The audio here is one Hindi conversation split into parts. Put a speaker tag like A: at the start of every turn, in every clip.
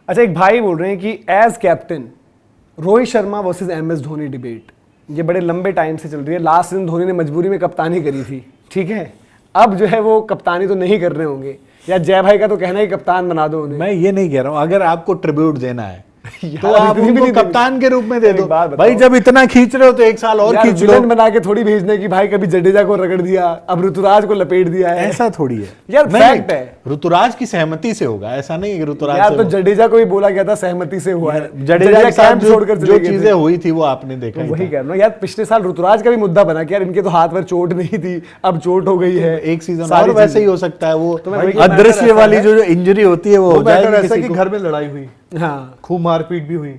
A: अच्छा, एक भाई बोल रहे हैं कि as captain Rohit Sharma versus MS Dhoni debate ये बड़े लंबे टाइम से चल रही है। लास्ट सीजन धोनी ने मजबूरी में कप्तानी करी थी, ठीक है, अब जो है वो कप्तानी तो नहीं कर रहे होंगे, या जय भाई का तो कहना है कि कप्तान बना दो उन्हें।
B: मैं ये नहीं कह रहा हूँ, अगर आपको ट्रिब्यूट देना है तो आप उनको कप्तान के रूप में दे दो भाई। जब इतना खींच रहे हो तो एक साल और खींच लो।
A: बना के थोड़ी भेजने की भाई, कभी जडेजा को रगड़ दिया, अब ऋतुराज को लपेट दिया है,
B: ऐसा थोड़ी है
A: यार, फैक्ट है।
B: ऋतुराज की सहमति से होगा, ऐसा नहीं कि ऋतुराज
A: यार तो जडेजा को भी बोला गया था सहमति से हुआ है,
B: जडेजा के साथ जो चीजें हुई थी वो आपने देखा।
A: वही कह रहा हूँ यार, पिछले साल ऋतुराज का भी मुद्दा बना कि यार इनके तो हाथ पर चोट नहीं थी, अब चोट हो गई है,
B: एक सीजन और वैसे ही हो सकता है। वो
A: तो
B: अदृश्य वाली जो इंजरी होती है वो हो जाएगी।
C: घर में लड़ाई हुई,
A: हाँ,
C: खूब मारपीट भी हुई,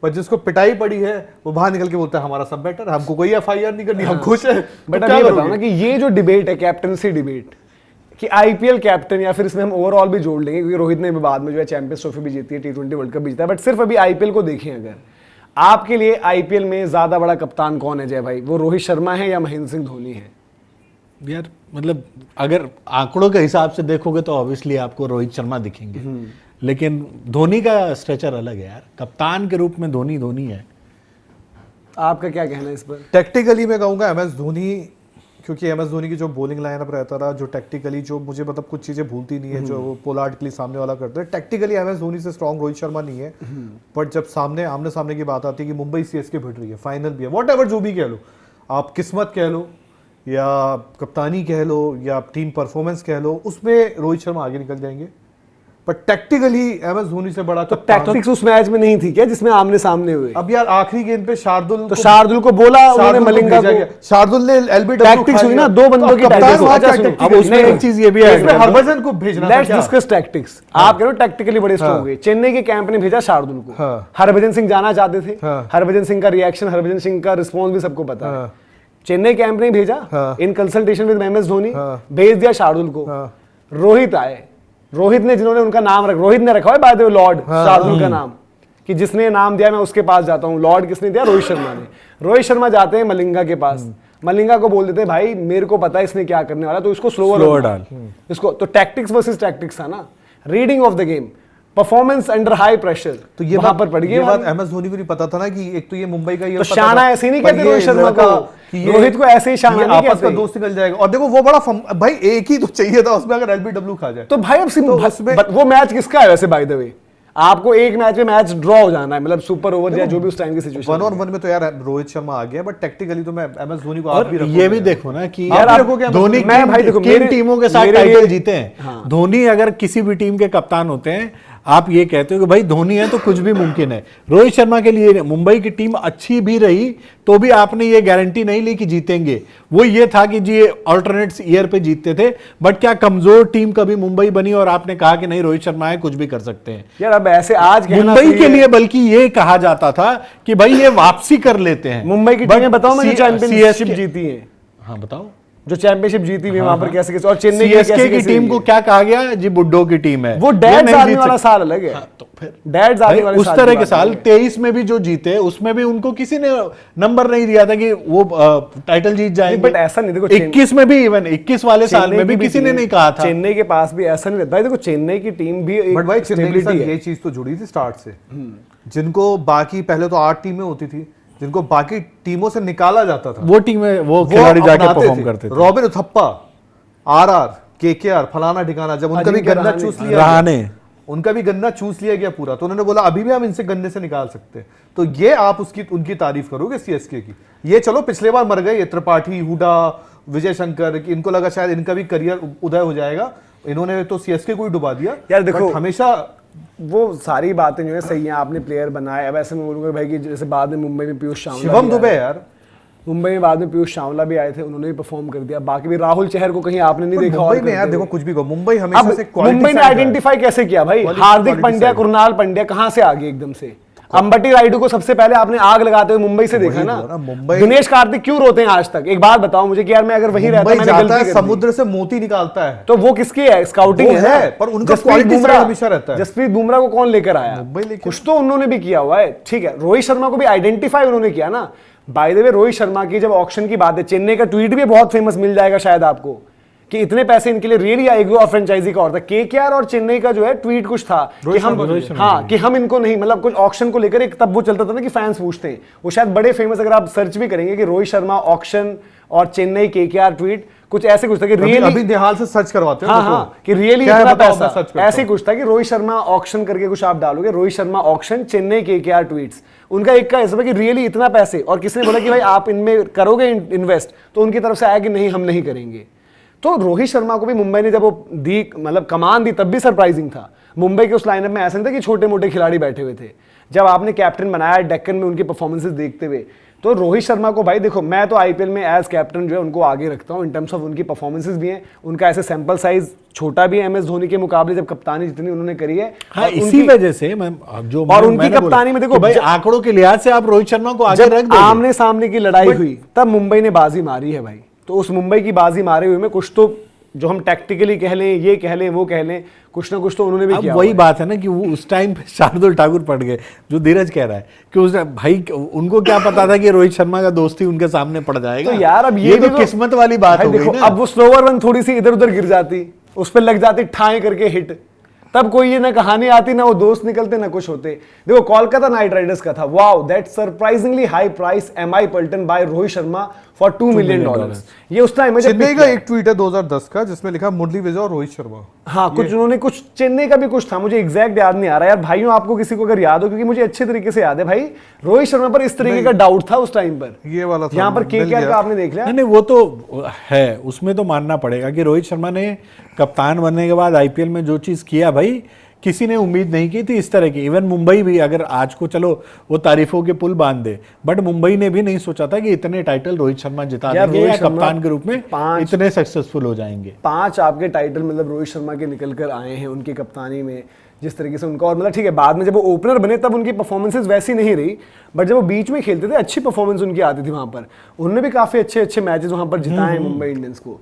C: पर जिसको पिटाई पड़ी है वो बाहर निकल के बोलता है हमारा सब बेटर, हमको कोई FIR नहीं करनी, हम खुश है।
A: बट अब ये बताओ ना कि ये जो डिबेट है, कैप्टनसी डिबेट, कि IPL कैप्टन, या फिर इसमें हम ओवरऑल भी जोड़ लेंगे क्योंकि रोहित ने भी बाद में जो है चैंपियंस ट्रॉफी भी जीती है, T20 वर्ल्ड कप भी जीता है, बट सिर्फ अभी IPL को देखें अगर, आपके लिए IPL में ज्यादा बड़ा कप्तान कौन है जय भाई? वो रोहित शर्मा है या महेंद्र सिंह धोनी है?
B: यार मतलब अगर आंकड़ों के हिसाब से देखोगे तो ऑब्वियसली आपको रोहित शर्मा दिखेंगे, लेकिन धोनी का स्ट्रेचर अलग है यार। कप्तान के रूप में धोनी है।
A: आपका क्या कहना है इस पर?
C: टेक्टिकली मैं कहूंगा MS धोनी, क्योंकि MS धोनी की जो बॉलिंग लाइनअप रहता था, जो टेक्टिकली जो मुझे मतलब कुछ चीजें भूलती नहीं है, जो वो पोलार्ड के लिए सामने वाला करते हैं, टेक्टिकली MS धोनी से स्ट्रॉन्ग रोहित शर्मा नहीं है। बट जब आमने सामने की बात आती है कि मुंबई CSK भिड़ रही है, फाइनल भी है, वॉट एवर जो भी कह लो, आप किस्मत कह लो या कप्तानी कह लो या टीम परफॉर्मेंस कह लो, उसमें रोहित शर्मा आगे निकल जाएंगे। पर टैक्टिकली MS धोनी से बड़ा
A: तो टैक्टिक्स उस मैच में नहीं थी क्या जिसमें आमने सामने हुए?
C: अब यार आखिरी गेंद पे शार्दुल
A: को बोला उन्होंने, मलिंगा को,
C: शार्दुल ने LBW
A: टैक्टिक्स हुई ना, दो बंदों की टैक्टिक्स।
B: अब उसमें एक चीज ये भी है,
C: हरभजन को भेजना था।
A: Let's discuss tactics. आप कह रहे हो टैक्टिकली बड़े स्ट्रांग हुए, चेन्नई के कैंप ने भेजा शार्दुल को, हरभजन सिंह जाना चाहते थे, हरभजन सिंह का रिएक्शन, हरभजन सिंह का रिस्पॉन्स भी सबको पता है। चेन्नई कैंप ने भेजा in consultation with MS Dhoni, भेज दिया शार्दुल को, रोहित आए, रोहित ने जिन्होंने उनका नाम रोहित ने रखा है by the way Lord Shardul का नाम, कि जिसने नाम दिया मैं उसके पास जाता हूं। लॉर्ड किसने दिया? रोहित शर्मा ने। रोहित शर्मा जाते हैं मलिंगा के पास, मलिंगा को बोल देते हैं भाई मेरे को पता है इसने क्या करने वाला, तो इसको स्लोअर डाल इसको। तो टैक्टिक्स वर्सेस टैक्टिक्स था ना, reading of the game, performance under high pressure,
C: तो ये
A: वहां पर पड़ गई।
C: ये बात MS धोनी को नहीं पता था ना कि एक तो ये मुंबई का ये
A: तो शाना ऐसे नहीं कहते रोहित शर्मा को, रोहित को ऐसे ही शाना नहीं कहते,
C: आपस का दोस्त निकल जाएगा। और देखो वो बड़ा भाई एक ही तो चाहिए था उसमें, अगर LBW खा जाए
A: तो भाई अब वो मैच किसका है वैसे बाय द वे? आपको एक मैच में मैच ड्रॉ हो जाना है, मतलब सुपर ओवर या जो भी उस टाइम की सिचुएशन।
C: 1 और 1 में तो यार रोहित शर्मा आ गया, बट टेक्निकली तो मैं MS धोनी को
B: और
C: आप भी
B: ये भी देखो ना कि
C: यार
B: धोनी
A: मैं भाई देखो
B: किन टीमों के साथ टाइटल जीते हैं।
A: हाँ।
B: धोनी अगर किसी भी टीम के कप्तान होते हैं, आप ये कहते हो कि भाई धोनी है तो कुछ भी मुमकिन है। रोहित शर्मा के लिए मुंबई की टीम अच्छी भी रही तो भी आपने ये गारंटी नहीं ली कि जीतेंगे। वो ये था कि जी ऑल्टरनेट ईयर पे जीतते थे, बट क्या कमजोर टीम कभी मुंबई बनी और आपने कहा कि नहीं रोहित शर्मा है कुछ भी कर सकते हैं।
A: यार अब ऐसे आज
B: मुंबई के लिए बल्कि ये कहा जाता था कि भाई ये वापसी कर लेते हैं।
A: मुंबई की टीमें बताओ मैं, चैंपियनशिप जीती है।
B: हाँ बताओ,
A: जो चैंपियनशिप जीती हुई वहां पर कैसे कैसे, और चेन्नई
B: की टीम को क्या कहा गया जी? बुड्ढो की टीम है,
A: वो डैड्स आने वाला साल अलग है।
B: तो फिर
A: डैड्स आने वाले
B: उस तरह के साल 23 में भी जो जीते उसमें भी उनको किसी ने नंबर नहीं दिया था कि वो टाइटल जीत जाएंगे।
A: बट ऐसा नहीं, देखो
B: 21 में भी, इवन 21 वाले साल में भी किसी ने नहीं कहा था।
A: चेन्नई के पास भी ऐसा नहीं रहता है। देखो चेन्नई की टीम भी,
C: बट भाई चेन्नई के साथ ये चीज तो जुड़ी थी स्टार्ट से, जिनको बाकी पहले तो 8 टीमें होती थी, जिनको बाकी टीमों से निकाला जाता था,
B: वो टीमें वो खिलाड़ी जाके परफॉर्म करते थे।
C: रॉबिन उथप्पा, RR, KKR, फलाना ठिकाना, जब उनका भी गन्ना चूस लिया गया, उनका भी गन्ना चूस लिया गया पूरा, तो उन्होंने बोला अभी भी हम इनसे गन्ने से निकाल सकते हैं। तो ये आप उनकी तारीफ करोगे CSK की? ये चलो पिछले बार मर गए ये त्रिपाठी, हुडा, विजय शंकर, कि इनको लगा शायद इनका भी करियर उदय हो जाएगा, इन्होंने तो CSK को ही डुबा दिया।
A: यार देखो
C: हमेशा
A: वो सारी बातें जो है सही है, आपने प्लेयर बनाए। अब ऐसे मैं बोलूंगा भाई कि जैसे बाद में मुंबई में पीयूष चावला,
C: शिवम दुबे, यार
A: मुंबई में बाद में पीयूष चावला भी आए थे, उन्होंने भी परफॉर्म कर दिया। बाकी भी राहुल चहर को कहीं आपने नहीं देखा।
C: मुंबई में यार देखो कुछ भी कहो, मुंबई हमेशा से
A: मुंबई ने आइडेंटिफाई कैसे किया भाई? हार्दिक पांड्या, कुणाल पांड्या कहां से आ गए एकदम से? अंबटी राइडू को सबसे पहले आपने आग लगाते हुए मुंबई से देखा ना। दिनेश कार्तिक क्यों रोते हैं आज तक? एक बात बताओ मुझे कि यार मैं अगर वहीं रहता, मैंने गलती कर दी।
C: समुद्र से मोती निकालता है,
A: तो वो किसकी है? स्काउटिंग है,
C: पर उनका क्वालिटी हमेशा रहता है।
A: जसप्रीत बुमराह को कौन लेकर आया? कुछ तो उन्होंने भी किया हुआ है, ठीक है। रोहित शर्मा को भी आइडेंटिफाई उन्होंने किया ना। By the way Rohit Sharma की जब ऑक्शन की बात है, चेन्नई का ट्वीट भी बहुत फेमस मिल जाएगा शायद आपको, कि इतने पैसे इनके लिए रियली, या एक दो और फ्रेंचाइजी का और था, केकेआर और चेन्नई का जो है ट्वीट कुछ था कि हम इनको नहीं, मतलब कुछ ऑक्शन को लेकर एक तब वो चलता था ना कि फैंस पूछते हैं, वो शायद बड़े फेमस, अगर आप सर्च भी करेंगे कि रोहित शर्मा ऑक्शन और चेन्नई केकेआर ट्वीट, कुछ ऐसे कुछ था कि रियली
C: अभी निहाल से सर्च करवाते हैं।
A: हाँ, कि रियली इतना पैसा, ऐसे कुछ था कि रोहित शर्मा ऑक्शन करके कुछ आप डालोगे, Rohit Sharma auction Chennai KKR tweets, उनका एक का ऐसा कि रियली इतना पैसे, और किसी ने बोला कि भाई आप इनमें करोगे इन्वेस्ट, तो उनकी तरफ से आया कि नहीं हम नहीं करेंगे। तो रोहित शर्मा को भी मुंबई ने जब वो दी, मतलब कमान दी, तब भी सरप्राइजिंग था। मुंबई के उस लाइनअप में ऐसा नहीं था कि छोटे मोटे खिलाड़ी बैठे हुए थे। जब आपने कैप्टन बनाया डेक्कन में उनकी परफॉर्मेंसेस देखते हुए, तो रोहित शर्मा को भाई देखो, मैं तो आईपीएल में एज कैप्टन जो है उनको आगे रखता हूँ इन टर्म्स ऑफ उनकी परफॉर्मेंसेस भी हैं, उनका ऐसे सैंपल साइज छोटा भी है एमएस धोनी के मुकाबले, जब कप्तानी जितनी उन्होंने करी है।
B: हाँ, इसी वजह से
A: उनकी कप्तानी में देखो
B: भाई आंकड़ों के लिहाज से आप रोहित शर्मा को आगे रख दो।
A: आमने सामने की लड़ाई हुई तब मुंबई ने बाजी मारी है भाई। तो उस मुंबई की बाजी मारे हुए में कुछ तो जो हम टैक्टिकली कह लें, ये कह लें, वो कह लें, कुछ ना कुछ तो उन्होंने भी किया।
B: वही बात है ना कि वो उस टाइम पे शार्दुल ठाकुर पड़ गए, जो धीरज कह रहा है कि उस भाई उनको क्या पता था कि रोहित शर्मा का दोस्ती उनके सामने पड़ जाएगा।
A: तो यार अब
B: ये तो किस्मत वाली बात हो गई ना।
A: अब वो स्लोवर वन थोड़ी सी इधर उधर गिर जाती, उस पर लग जाती ठाए करके हिट, तब कोई ये ना कहानी आती, ना वो दोस्त निकलते, ना कुछ होते। देखो कोलकाता नाइट राइडर्स का था, wow that surprisingly high price MI Paltan by Rohit Sharma for $2 million. ये उस टाइम
C: चेन्नई का एक ट्वीट है 2010 का जिसमें लिखा मुरली विजय और रोहित शर्मा।
A: हाँ, कुछ उन्होंने कुछ चेन्नई का भी कुछ था, मुझे एग्जैक्ट याद नहीं आ रहा यार भाइयों, आपको किसी को अगर याद हो, क्योंकि मुझे अच्छे तरीके से याद है भाई, रोहित शर्मा पर इस तरीके का डाउट था उस टाइम पर,
C: ये वाला था
A: यहाँ पर केकेआर का आपने देख लिया।
B: नहीं, वो तो है, उसमें तो मानना पड़ेगा कि रोहित शर्मा ने कप्तान बनने के बाद आईपीएल में जो चीज किया भाई, किसी ने उम्मीद नहीं की थी इस तरह की। इवन मुंबई भी, अगर आज को चलो वो तारीफों के पुल बांध दे, बट मुंबई ने भी नहीं सोचा था कि इतने टाइटल रोहित शर्मा जिता देंगे या कप्तान के रूप में इतने सक्सेसफुल हो जाएंगे।
A: 5 आपके टाइटल मतलब रोहित शर्मा के निकल कर आए हैं उनकी कप्तानी में, जिस तरीके से उनका, और मतलब ठीक है बाद में जब वो ओपनर बने तब उनकी परफॉर्मेंसेस वैसी नहीं रही, बट जब वो बीच में खेलते थे अच्छी परफॉर्मेंस उनकी आती थी वहां पर। उन्होंने भी काफी अच्छे अच्छे मैचेस वहां पर जिताए हैं मुंबई इंडियंस को।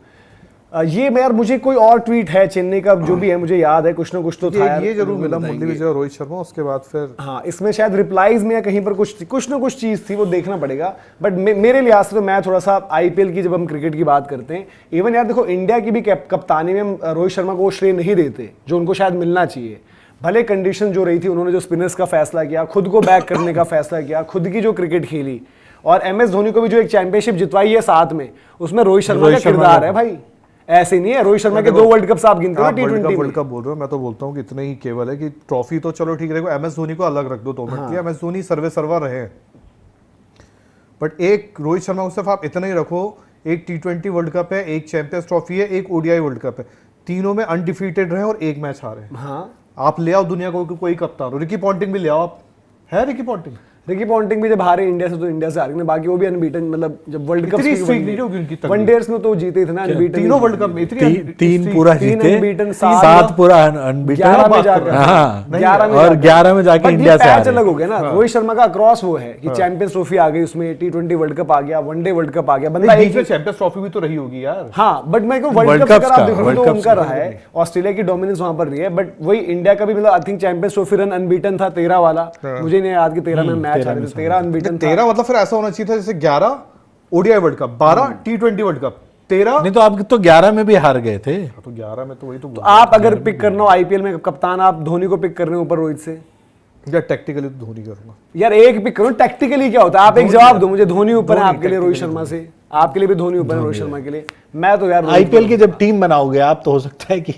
A: ये मैं यार, मुझे कोई और ट्वीट है चेन्नई का जो भी है, मुझे याद है कुछ ना कुछ तो था यार,
C: ये जरूर मिला मुरली विजय और रोहित शर्मा। उसके बाद फिर
A: हाँ, इसमें शायद रिप्लाईज में या कहीं पर कुछ ना कुछ चीज थी, वो देखना पड़ेगा। बट मेरे लिहाज से तो मैं थोड़ा सा आईपीएल की, जब हम क्रिकेट की बात करते हैं, इवन यार देखो इंडिया की भी कप्तानी में हम रोहित शर्मा को वो श्रेय नहीं देते जो उनको शायद मिलना चाहिए। भले कंडीशन जो रही थी, उन्होंने जो स्पिनर्स का फैसला किया, खुद को बैक करने का फैसला किया, खुद की जो क्रिकेट खेली, और एमएस धोनी को भी जो एक चैंपियनशिप जितवाई है साथ में, उसमें रोहित शर्मा का किरदार है भाई। ऐसे नहीं है, रोहित शर्मा के 2 वर्ल्ड कप आप गिनते हो T20
C: वर्ल्ड कप बोल रहे हो, मैं तो बोलता हूँ कि इतना ही केवल है कि ट्रॉफी तो चलो ठीक रहेगा, एमएस धोनी को अलग रख दो 2 मिनट के लिए, एमएस धोनी सर्वा रहे, बट एक रोहित शर्मा को सिर्फ आप इतना ही रखो, एक T20 वर्ल्ड कप है, एक चैंपियंस ट्रॉफी है, एक ओडीआई वर्ल्ड कप है, तीनों में अनडिफीटेड रहे और एक मैच हारे।
A: हाँ,
C: आप ले आओ दुनिया को कोई कप्तान हो, रिकी पॉन्टिंग भी ले आओ आप, है रिकी पॉन्टिंग भी जब हारे इंडिया से तो इंडिया से हार गए, बाकी वो भी अनबीटन, मतलब जब वर्ल्ड कप वनडेज में तो जीते थे ना अनबीटन, तीनों वर्ल्ड कप में
B: 3 पूरा जीते,
A: 7
B: पूरा अनबीटन,
A: 11 में जाकर,
B: हाँ,
A: 11 में
B: और 11 में जाके इंडिया से हारे।
A: अलग हो गया ना, रोहित शर्मा का अक्रॉस वो है कि चैंपियंस ट्रॉफी आ गई, उसमें T20 वर्ल्ड कप आ गया, वनडे वर्ल्ड कप आ गया, बंदा एक
C: चैंपियंस ट्रॉफी भी तो रही होगी यार।
A: हाँ, बट मैं वर्ल्ड कप अगर आप देखो तो उनका रहा है, ऑस्ट्रेलिया की डोमिनेंस वहां पर रही है, बट वही इंडिया का भी, मतलब I think champions trophy run unbeaten था 13 वाला, मुझे नहीं याद कि 13 में मैच आ रहे थे, 13 अनबीटन
C: 13 मतलब फिर ऐसा होना चाहिए था जैसे 11 ODI world cup, 12 T20 world cup, 13
B: नहीं तो आप तो 11 में भी हार गए थे।
C: तो 11 में तो वही तो
A: आप अगर पिक करना हो आईपीएल में कप्तान, आप धोनी को पिक कर रहे हो ऊपर रोहित से,
C: या टैक्टिकली तो धोनी करूंगा
A: यार, एक पिक करो, टैक्टिकली क्या होता है आप एक जवाब दो मुझे। धोनी ऊपर है आपके लिए रोहित शर्मा से, आपके लिए भी धोनी ऊपर है रोहित शर्मा के लिए। मैं तो यार
B: आईपीएल की जब टीम बनाओगे आप, तो हो सकता है कि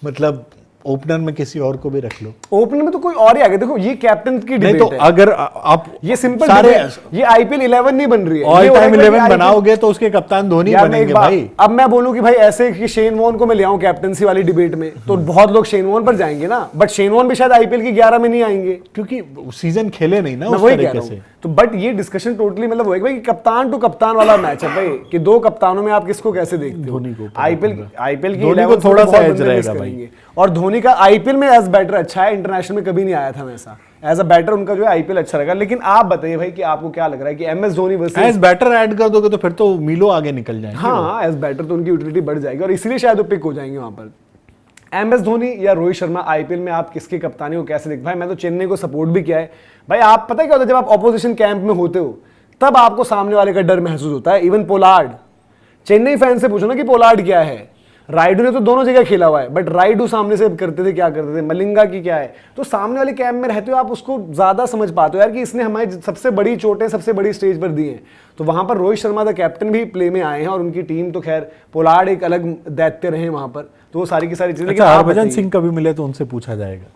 B: मतलब ओपनर में किसी और को भी रख लो।
A: ओपनर में तो कोई और ही आ गया, देखो ये कैप्टन की डिबेट
B: तो
A: है।
B: अगर आप
A: ये सिंपल
B: सारे
A: ये आईपीएल 11 नहीं बन रही है,
B: ऑल टाइम 11 बनाओगे तो उसके कप्तान धोनी बनेंगे भाई।
A: अब मैं बोलूं कि भाई ऐसे कि शेन वॉर्न को मैं ले आऊं कैप्टनसी वाली डिबेट में, तो बहुत लोग शेन वॉर्न पर जाएंगे ना, बट शेन वॉर्न भी शायद आईपीएल की 11 में नहीं आएंगे,
B: क्योंकि सीजन खेले नहीं ना उस तरीके से।
A: तो बट ये डिस्कशन टोटली मतलब वो है भाई कप्तान टू कप्तान वाला मैच है भाई, कि 2 कप्तानों में आप किसको कैसे देखते हो। आईपीएल की
B: धोनी को थोड़ा सा एज रहेगा भाई,
A: और धोनी का आईपीएल में एज बैटर अच्छा है, इंटरनेशनल में कभी नहीं आया था वैसा, एज अ बैटर उनका जो है आईपीएल अच्छा रहेगा। लेकिन आप बताइए भाई कि आपको क्या लग रहा है कि MS Dhoni versus
B: as batter add कर दोगे तो फिर तो मीलो आगे निकल जाएंगे।
A: हाँ, एज बैटर तो उनकी यूटिलिटी बढ़ जाएगी और इसीलिए शायद वो पिक हो जाएंगे वहां पर। एमएस धोनी या रोहित शर्मा आईपीएल में आप किसकी कप्तानी को कैसे देख, भाई मैं तो चेन्नई को सपोर्ट भी किया है भाई। आप पता है क्या होता है, जब आप ऑपोजिशन कैंप में होते हो तब आपको सामने वाले का डर महसूस होता है। इवन पोलार्ड, चेन्नई फैन से पूछो ना कि पोलार्ड क्या है, राइडू ने तो दोनों जगह खेला हुआ है, बट राइडू सामने से करते थे क्या करते थे, मलिंगा की क्या है, तो सामने वाले कैंप में रहते हो आप उसको ज्यादा समझ पाते हो यार कि इसने हमारी सबसे बड़ी चोटें सबसे बड़ी स्टेज पर दी हैं। तो वहां पर रोहित शर्मा द कैप्टन भी प्ले में आए हैं और उनकी टीम तो खैर पोलार्ड एक अलग दैत्य रहे वहां पर, तो वो सारी की सारी चीजें।
B: अच्छा, हरभजन सिंह कभी मिले तो उनसे पूछा जाएगा।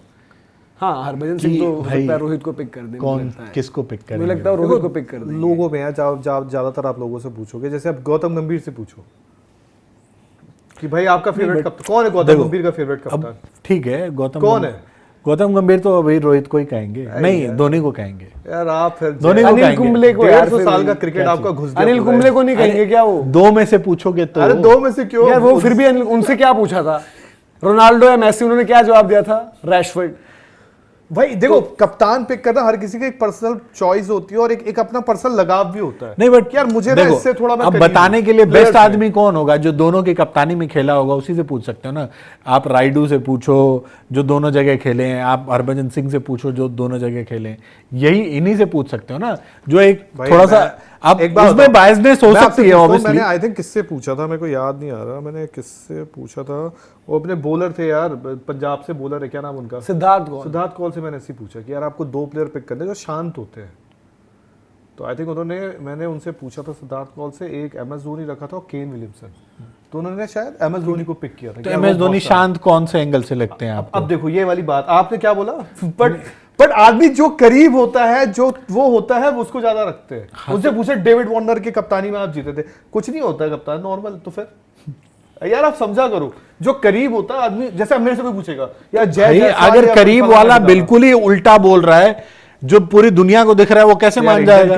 A: हाँ, हरभजन सिंह तो हो सकता है रोहित को पिक कर दे।
B: कौन किसको पिक करेंगे?
A: मुझे लगता है रोहित को पिक कर दे।
C: लोगों में है, ज्यादातर आप लोगों से पूछोगे, जैसे अब गौतम गंभीर से पूछो कि भाई आपका फेवरेट कप्तान कौन है, गौतम गंभीर का फेवरेट कप्तान
B: ठीक है, गौतम
C: कौन है?
B: गौतम गंभीर तो अभी रोहित को ही कहेंगे, नहीं धोनी को कहेंगे
C: यार। आप फिर
B: धोनी को
A: अनिल कुंबले को यार,
C: 150 साल का क्रिकेट आपका घुस गया।
A: अनिल कुंबले को नहीं कहेंगे क्या वो?
B: दो में से पूछोगे तो?
C: अरे दो में से क्यों
A: यार, वो फिर भी उनसे क्या पूछा था, रोनाल्डो या मेसी, उन्होंने क्या जवाब दिया था? रैशफोर्ड।
C: भाई देखो, कप्तान पिक करना हर किसी की एक पर्सनल चॉइस होती है और एक अपना पर्सनल लगाव भी होता है।
B: नहीं बट
C: यार मुझे ना इससे थोड़ा मैं
B: अब बताने के लिए बेस्ट आदमी कौन होगा? जो दोनों की कप्तानी में खेला होगा, उसी से पूछ सकते हो ना। आप राइडू से पूछो जो दोनों जगह खेले हैं, आप हरभजन सिंह से पूछो जो दोनों जगह खेले हैं, यही इन्हीं से पूछ सकते हो ना, जो एक थोड़ा सा आप एक बार उसमें बायसनेस हो सकती है ऑब्वियसली।
C: मैंने आई थिंक किससे पूछा था, मेरे को याद नहीं आ रहा मैंने किससे पूछा था। वो अपने बॉलर थे यार, पंजाब से बॉलर है, क्या नाम उनका? सिद्धार्थ कौल से मैंने ऐसे पूछा कि यार आपको 2 प्लेयर पिक करने जो शांत होते हैं। तो आई थिंक मैंने उनसे पूछा था सिद्धार्थ कौल से, एक MS धोनी रखा था और केन विलियमसन, तो उन्होंने शायद MS धोनी को पिक किया था।
B: तो MS धोनी शांत कौन से एंगल से लगते हैं आपको?
C: अब देखो ये वाली बात आपने क्या बोला, बट आदमी जो करीब होता है, जो वो होता है, वो उसको ज्यादा रखते हैं।
B: हाँ,
C: उनसे पूछे डेविड वार्नर की कप्तानी में आप जीते थे, कुछ नहीं होता है कप्तान, नॉर्मल। तो फिर यार आप समझा करो, जो करीब होता है आदमी, जैसे मेरे से कोई पूछेगा यार जय
B: अगर करीब वाला बिल्कुल ही उल्टा बोल रहा है, जो पूरी दुनिया को दिख रहा है, वो कैसे मान जाएगा?